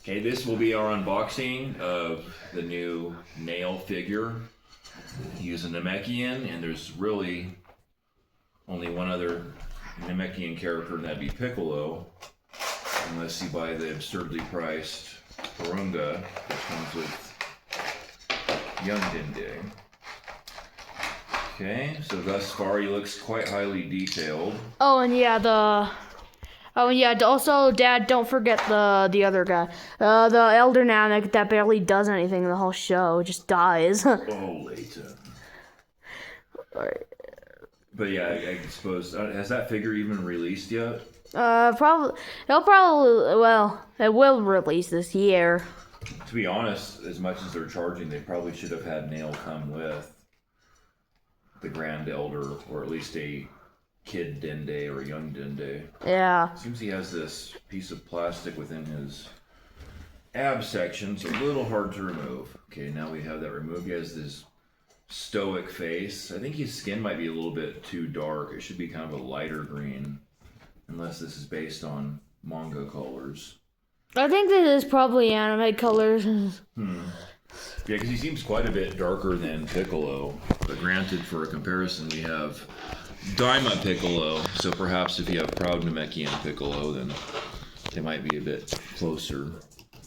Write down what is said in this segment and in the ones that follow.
Okay, this will be our unboxing of the new Nail figure. Using Namekian, and there's really only one other Namekian character, and that'd be Piccolo. Unless you buy the absurdly priced Porunga, which comes with Young Dende. Okay, so thus far he looks quite highly detailed. Also, Dad, don't forget the other guy. The Elder Namek that barely does anything in the whole show, just dies. Oh, Leighton. But yeah, I suppose, has that figure even released yet? It will release this year. To be honest, as much as they're charging, they probably should have had Nail come with the Grand Elder, or at least a Kid Dende or Young Dende. Yeah. Seems he has this piece of plastic within his ab section, so a little hard to remove. Okay, now we have that removed. He has this stoic face. I think his skin might be a little bit too dark. It should be kind of a lighter green, unless this is based on manga colors. I think this is probably anime colors. Yeah, because he seems quite a bit darker than Piccolo. But granted, for a comparison, we have Daima Piccolo, so perhaps if you have Proud Namekian Piccolo, then they might be a bit closer.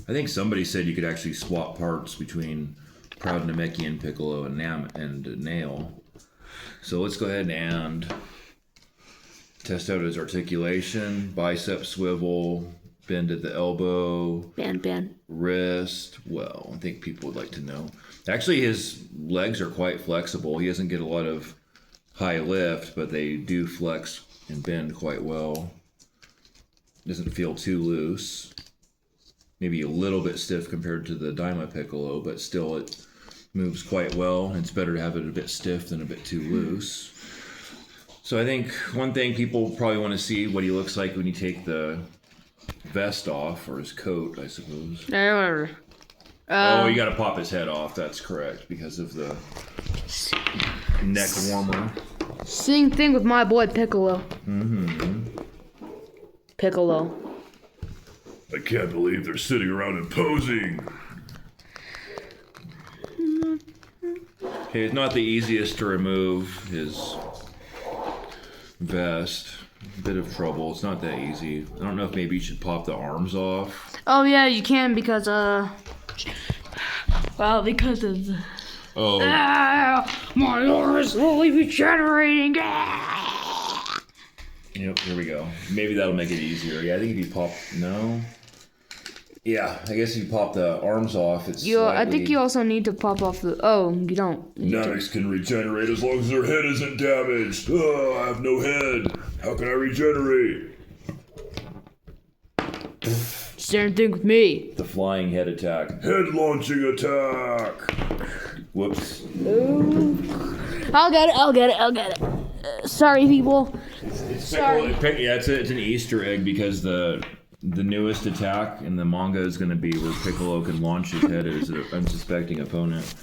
I think somebody said you could actually swap parts between Proud Namekian Piccolo and Nail. So let's go ahead and test out his articulation, bicep swivel, bend at the elbow, Bend. wrist. Well, I think people would like to know. Actually, his legs are quite flexible. He doesn't get a lot of high lift, but they do flex and bend quite well. Doesn't feel too loose. Maybe a little bit stiff compared to the Daima Piccolo, but still it moves quite well. It's better to have it a bit stiff than a bit too loose. So I think one thing people probably want to see what he looks like when you take the vest off, or his coat, I suppose. Oh, you gotta pop his head off, that's correct, because of the neck warmer. Same thing with my boy Piccolo. Piccolo. I can't believe they're sitting around and posing. Okay, it's not the easiest to remove his vest. A bit of trouble. It's not that easy. I don't know if maybe you should pop the arms off. Oh yeah, you can because because of the... Oh. My arm is slowly regenerating. Yep, here we go. Maybe that'll make it easier. Yeah, I think if you pop... No? Yeah, I guess if you pop the arms off, it's slightly... I think you also need to pop off the... Oh, you don't. Nameks can regenerate as long as their head isn't damaged. Oh, I have no head. How can I regenerate? Same thing with me. The flying head attack. Head launching attack! Whoops. I'll get it. Sorry, people. Sorry. Yeah, it's an Easter egg because the newest attack in the manga is going to be where Piccolo can launch his head at an unsuspecting opponent.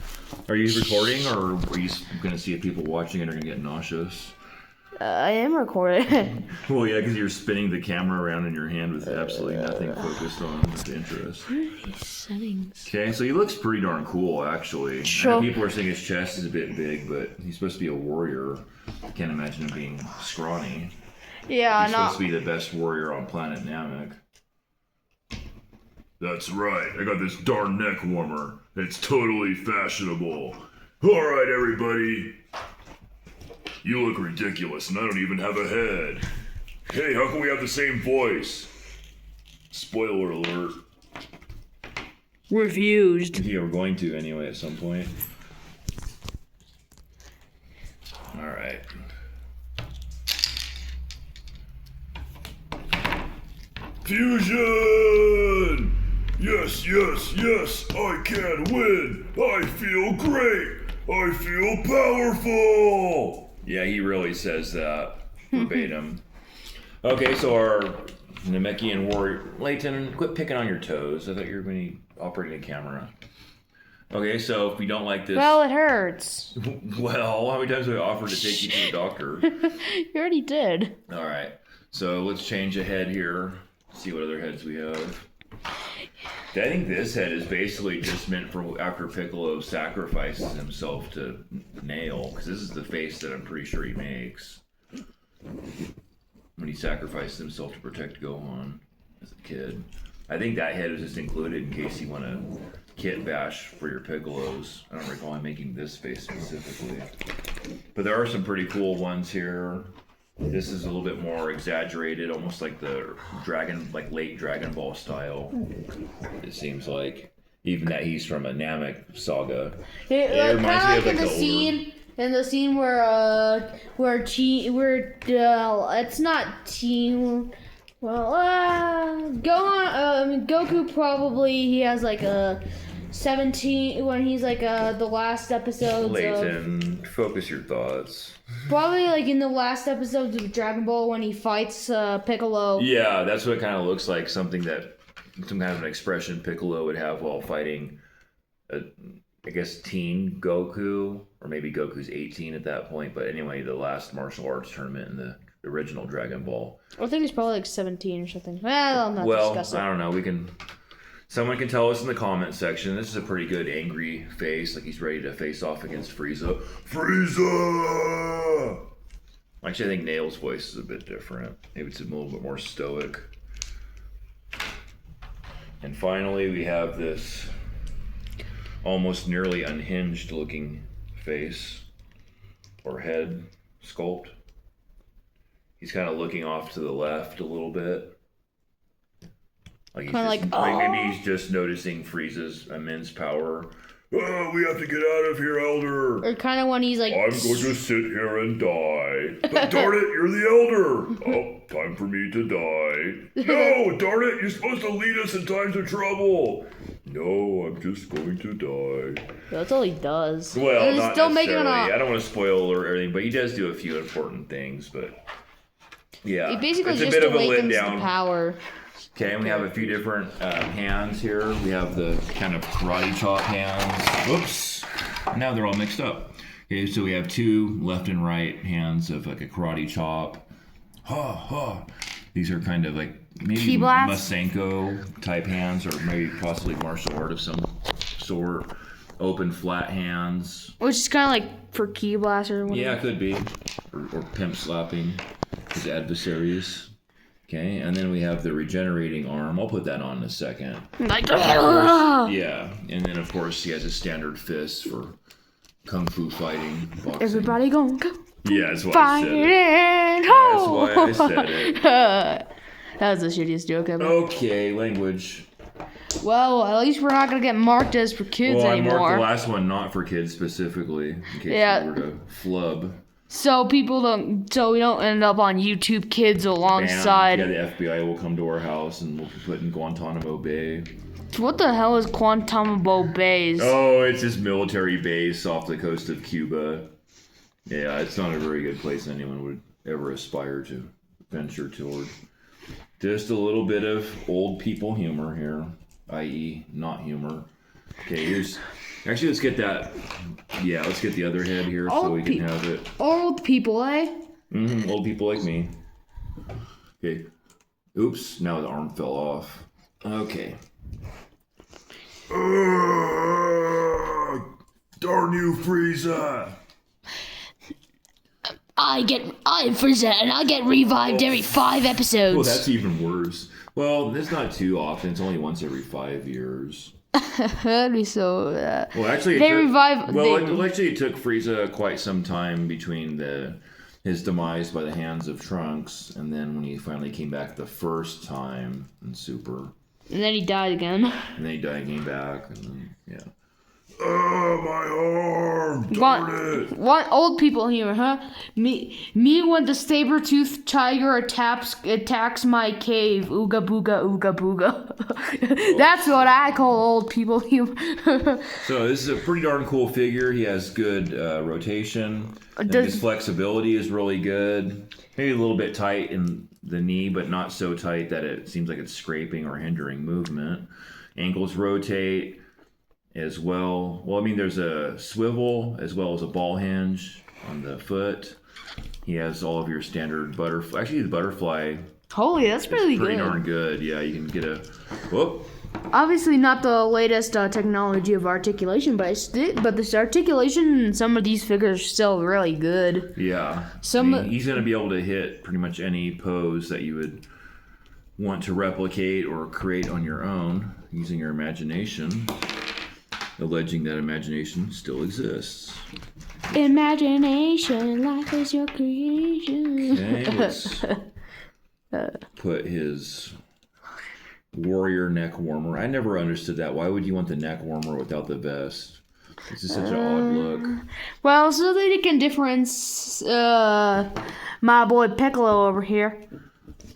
Are you recording, or are you going to see if people watching it are going to get nauseous? I am recording. Well, yeah, because you're spinning the camera around in your hand with absolutely nothing focused on with interest. Settings. Okay, so he looks pretty darn cool, actually. Sure. I know people are saying his chest is a bit big, but he's supposed to be a warrior. I can't imagine him being scrawny. Yeah, He's supposed to be the best warrior on planet Namek. That's right, I got this darn neck warmer. It's totally fashionable. Alright, everybody. You look ridiculous, and I don't even have a head. Hey, how can we have the same voice? Spoiler alert. Refused. Yeah, we're going to anyway at some point. Alright. Fusion! Yes, I can win! I feel great! I feel powerful! Yeah, he really says that verbatim. Okay, so our Namekian warrior... Leighton, quit picking on your toes. I thought you were going to be operating a camera. Okay, so if we don't like this... Well, it hurts. Well, how many times have I offered to take you to the doctor? You already did. Alright, so let's change a head here. See what other heads we have. I think this head is basically just meant for after Piccolo sacrifices himself to Nail, because this is the face that I'm pretty sure he makes when he sacrifices himself to protect Gohan as a kid. I think that head was just included in case you want to kit bash for your Piccolos. I don't recall him making this face specifically, but there are some pretty cool ones here. This is a little bit more exaggerated, almost like the late Dragon Ball style. It seems like, even that he's from a Namek saga. It reminds me of like in the scene where it's not Team. Well, Goku probably he has like a 17 when he's like the last episodes. Layton, focus your thoughts. Probably like in the last episodes of Dragon Ball when he fights Piccolo. Yeah, that's what it kind of looks like. Some kind of an expression Piccolo would have while fighting, I guess, teen Goku, or maybe Goku's 18 at that point. But anyway, the last martial arts tournament in the original Dragon Ball. I think he's probably like 17 or something. Well, I'm not discussing. I don't know. Someone can tell us in the comment section. This is a pretty good angry face, like he's ready to face off against Frieza. Frieza! Actually, I think Nail's voice is a bit different. Maybe it's a little bit more stoic. And finally, we have this almost nearly unhinged looking face or head sculpt. He's kind of looking off to the left a little bit. Maybe he's just noticing Frieza's immense power. Oh, we have to get out of here, Elder. Or kind of when he's like, I'm going to sit here and die. But darn it, you're the Elder. Oh, time for me to die. No, darn it, you're supposed to lead us in times of trouble. No, I'm just going to die. That's all he does. Well, not still necessarily. I don't want to spoil or everything, but he does do a few important things. But yeah, he basically it's just a bit of a awakens letdown. The power. Okay, and we have a few different hands here. We have the kind of karate chop hands. Whoops. Now they're all mixed up. Okay, so we have two left and right hands of like a karate chop. Ha ha. These are kind of like maybe Masenko type hands, or maybe possibly martial art of some sort. Open flat hands. Which is kind of like for ki blast or whatever. Yeah, it could be. Or pimp slapping his adversaries. Okay, and then we have the regenerating arm. I'll put that on in a second. Like, yeah, and then of course he has a standard fist for kung fu fighting, boxing. Everybody going go. Yeah, that's why I said it. That's why I said it. That was the shittiest joke ever. Okay, language. Well, at least we're not gonna get marked as for kids anymore. I marked the last one not for kids specifically, in case we were to flub. So we don't end up on YouTube Kids alongside. Yeah, the FBI will come to our house and we'll be put in Guantanamo Bay. What the hell is Guantanamo Bay? Oh, it's this military base off the coast of Cuba. Yeah, it's not a very good place anyone would ever aspire to venture toward. Just a little bit of old people humor here, i.e. not humor. Okay, actually, let's get that. Yeah, let's get the other head here so we can have it. Old people, eh? Mm-hmm, old people like me. Okay. Oops, now the arm fell off. Okay. Darn you, Frieza! I'm Frieza, and I get revived every 5 episodes. Well, that's even worse. Well, it's not too often. It's only once every 5 years. That'd be so. Well, actually, it took Frieza quite some time between his demise by the hands of Trunks, and then when he finally came back the first time in Super. And then he died again. And then he died and came back, and then, yeah. Oh, my arm! Darn it! What old people humor, huh? Me when the saber-toothed tiger attacks my cave. Ooga booga, ooga booga. That's what I call old people humor. So this is a pretty darn cool figure. He has good rotation. His flexibility is really good. Maybe a little bit tight in the knee, but not so tight that it seems like it's scraping or hindering movement. Ankles rotate as well. Well, I mean, there's a swivel as well as a ball hinge on the foot. He has all of your standard butterfly. Actually, the butterfly. Holy, that's pretty good. Pretty darn good. Yeah, you can get a. Whoop. Obviously not the latest technology of articulation, but this articulation in some of these figures are still really good. Yeah. He's going to be able to hit pretty much any pose that you would want to replicate or create on your own using your imagination, alleging that imagination still exists. Imagination, life is your creation. Okay, let's put his warrior neck warmer. I never understood that. Why would you want the neck warmer without the vest? This is such an odd look. Well, so that it can difference my boy Piccolo over here.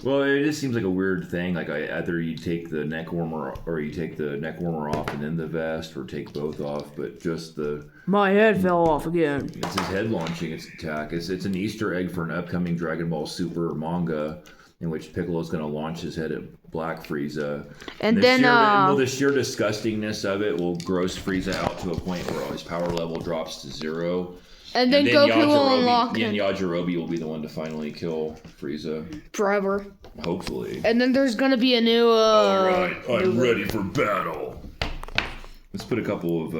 Well, it just seems like a weird thing. Like either you take the neck warmer or you take the neck warmer off and then the vest, or take both off. But just my head fell off again. It's his head launching its attack. It's an Easter egg for an upcoming Dragon Ball Super manga in which Piccolo's going to launch his head at Black Frieza. And then the sheer disgustingness of it will gross Frieza out to a point where his power level drops to 0. And then Goku will unlock him. And Yajirobe will be the one to finally kill Frieza. Forever. Hopefully. And then there's going to be a new... Alright, I'm ready for battle. Let's put a couple of...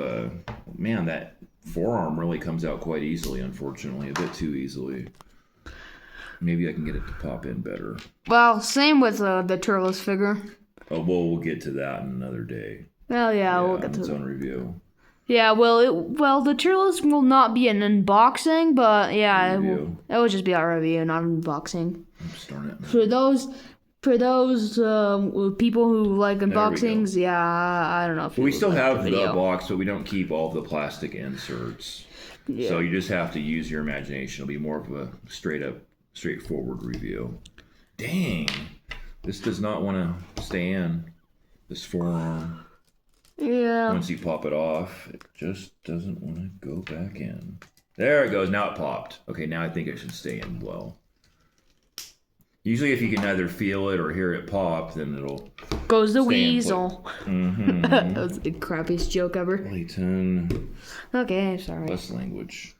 man, that forearm really comes out quite easily, unfortunately. A bit too easily. Maybe I can get it to pop in better. Well, same with the Turles figure. Oh, well, we'll get to that in another day. Well, yeah, we'll get to its own review. Yeah, well, the Turles will not be an unboxing, but yeah, it will just be our review, not an unboxing. Darn it. For those people who like unboxings, yeah, I don't know if we still have the box, but we don't keep all the plastic inserts. Yeah. So you just have to use your imagination. It'll be more of a straightforward review. Dang, this does not want to stay in. This forearm. Yeah. Once you pop it off, it just doesn't want to go back in. There it goes. Now it popped. Okay, now I think it should stay in well. Usually if you can either feel it or hear it pop, then it'll... Goes the weasel. Mm-hmm. That was the crappiest joke ever. Layton. Okay, sorry. Less language.